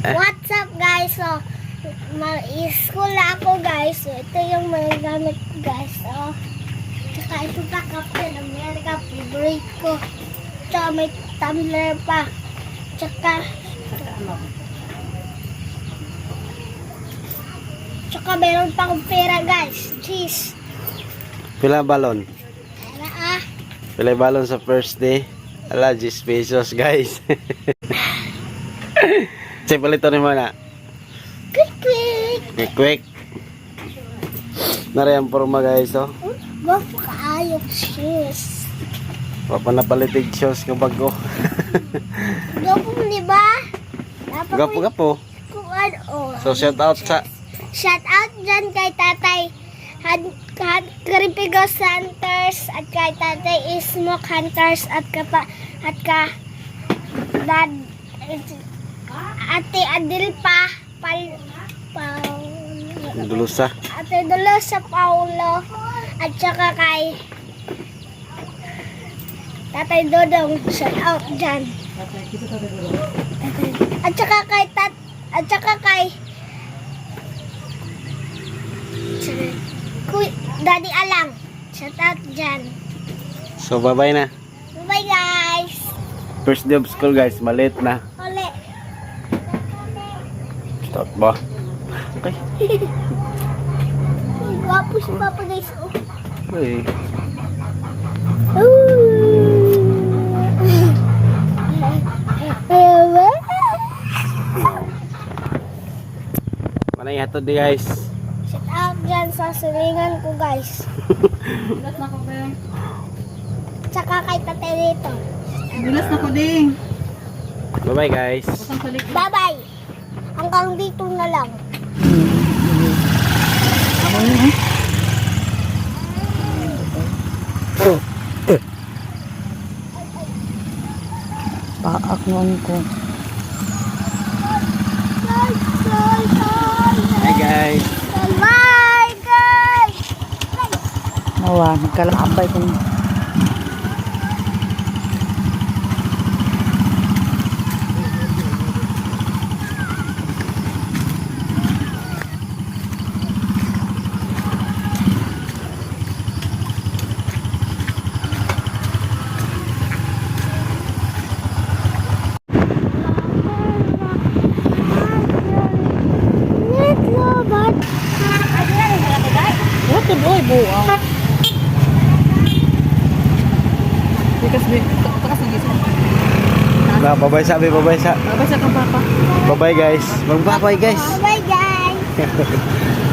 What's up guys? So, mag-school na ako guys. So, ito yung mga gamit ko guys. So, tsaka ito pa Captain America. Favorite ko. Tsaka may tumbler pa. Tsaka meron pa akong pera guys. Cheese. Pila balon? Pera Pila balon sa first day? Ala, 10 pesos guys. Check palito ni mo na. Quick. Quick. Nari ang forma guys, oh. Guwapo kaayo cheese. Papanapalitig shows ka bago. Guwapo mo diba? Gapo. Kuan oh. So shout out sa Shout out dyan kay Tatay Karipigo Hunters at kay Tatay Smoke Hunters at Dad Ate Adil Dulusa. Ate Dulusa Paulo at saka kay Tatay Dodong. Shout out dyan. At saka kay Daddy Alang. Shout out dyan. So bye-bye na. Bye guys. First day of school guys, maliit na. Ole. Start ba? Okay. Gwapo si Papa guys. Oh. Hey. Manay hatod di guys. Shout out dyan sa silingan ko guys. Bilas na ko, Beng. Tsaka kay Tatay dito. Bilas na ko, Ding. Bye-bye guys. Pasang sa likod. Bye bye. Hanggang dito na lang. Paak nun ko. Hi guys. Bye guys. Mawa, nagkalakabay ko. What the boy, buang? Takas na gising. Na, bye-bye sabi, bye-bye sa. Babay sa kang papa. Bye-bye guys. Bye-bye guys. Bye guys.